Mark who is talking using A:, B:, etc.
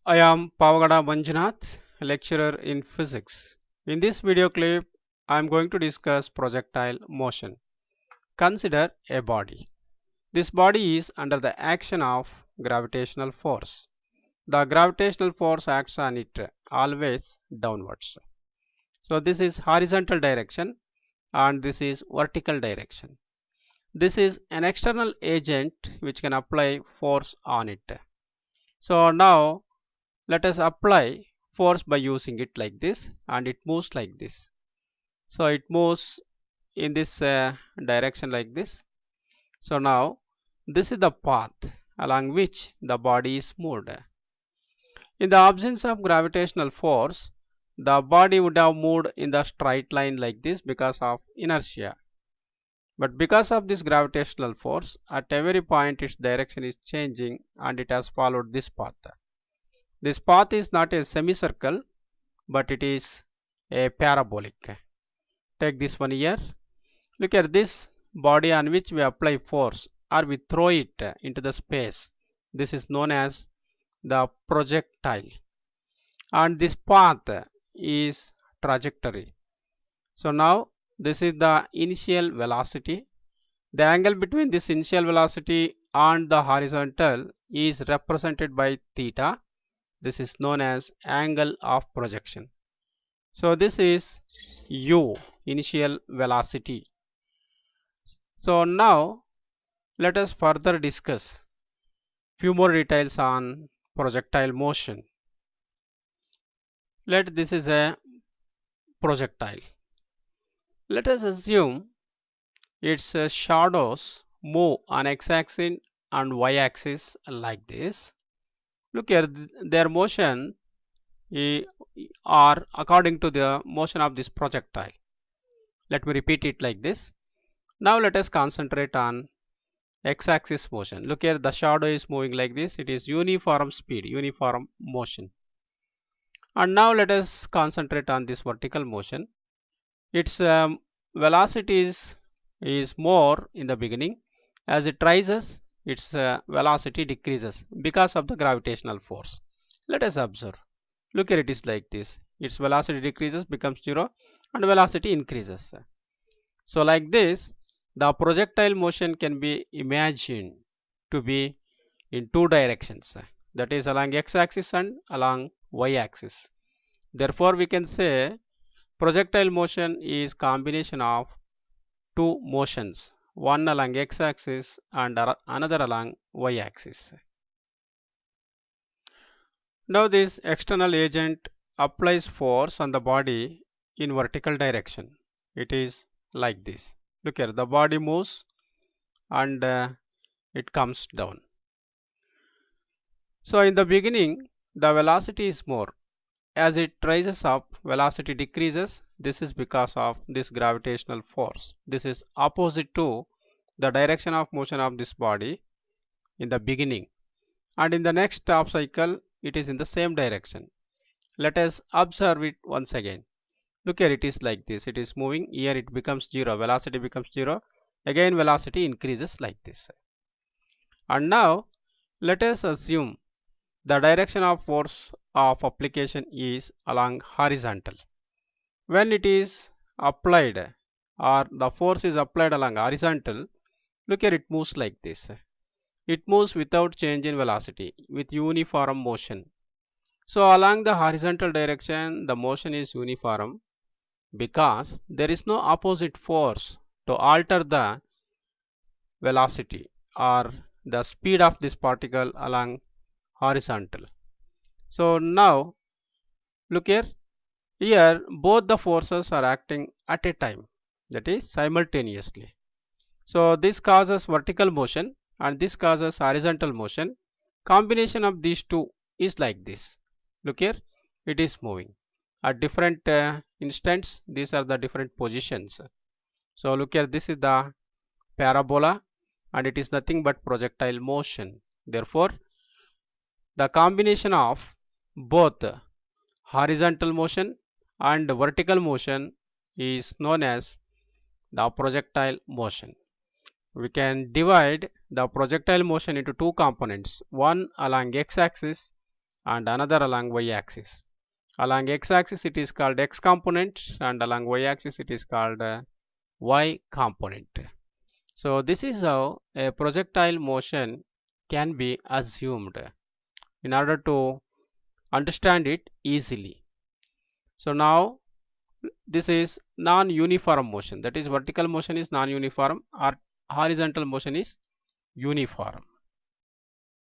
A: I am Pavagada Manjunath, lecturer in physics. In this video clip, I am going to discuss projectile motion. Consider a body. This body is under the action of gravitational force. The gravitational force acts on it always downwards. So this is horizontal direction and this is vertical direction. This is an external agent which can apply force on it. So now let us apply force by using it like this, and it moves like this. So it moves in this direction like this. So now this is the path along which the body is moved. In the absence of gravitational force, the body would have moved in the straight line like this because of inertia. But because of this gravitational force, at every point its direction is changing and it has followed this path. This path is not a semicircle, but it is a parabolic. Take this one here. Look at this body on which we apply force or we throw it into the space. This is known as the projectile. And this path is trajectory. So now this is the initial velocity. The angle between this initial velocity and the horizontal is represented by theta. This is known as angle of projection. So this is u, initial velocity. So now let us further discuss few more details on projectile motion. This is a projectile. Let us assume its shadows move on x-axis and y-axis like this. Look here, their motion are according to the motion of this projectile. Let me repeat it like this. Now let us concentrate on x-axis motion. Look here, the shadow is moving like this. It is uniform speed, uniform motion. And now let us concentrate on this vertical motion. Its velocity is more in the beginning. As it rises, its velocity decreases because of the gravitational force. Let us observe. Look here, it is like this. Its velocity decreases, becomes 0, and velocity increases. So like this, the projectile motion can be imagined to be in two directions, that is along x-axis and along y-axis. Therefore, we can say projectile motion is combination of two motions, one along x-axis and another along y-axis. Now this external agent applies force on the body in vertical direction. It is like this. Look here, the body moves and it comes down. So in the beginning, the velocity is more. As it rises up, velocity decreases. This is because of this gravitational force. This is opposite to the direction of motion of this body in the beginning. And in the next half cycle, it is in the same direction. Let us observe it once again. Look here, it is like this. It is moving. Here it becomes 0. Velocity becomes 0. Again velocity increases like this. And now let us assume the direction of force of application is along horizontal. When it is applied or the force is applied along horizontal, look here, it moves like this. It moves without change in velocity with uniform motion. So along the horizontal direction, the motion is uniform because there is no opposite force to alter the velocity or the speed of this particle along horizontal. So now look here, both the forces are acting at a time, that is simultaneously. So this causes vertical motion and this causes horizontal motion. Combination of these two is like this. Look here, it is moving at different instants. These are the different positions. So look here, this is the parabola and it is nothing but projectile motion. Therefore, the combination of both horizontal motion and vertical motion is known as the projectile motion. We can divide the projectile motion into two components, one along x-axis and another along y-axis. Along x-axis it is called x component, and along y-axis it is called y component. So this is how a projectile motion can be assumed in order to understand it easily. So now this is non-uniform motion, that is vertical motion is non-uniform or horizontal motion is uniform.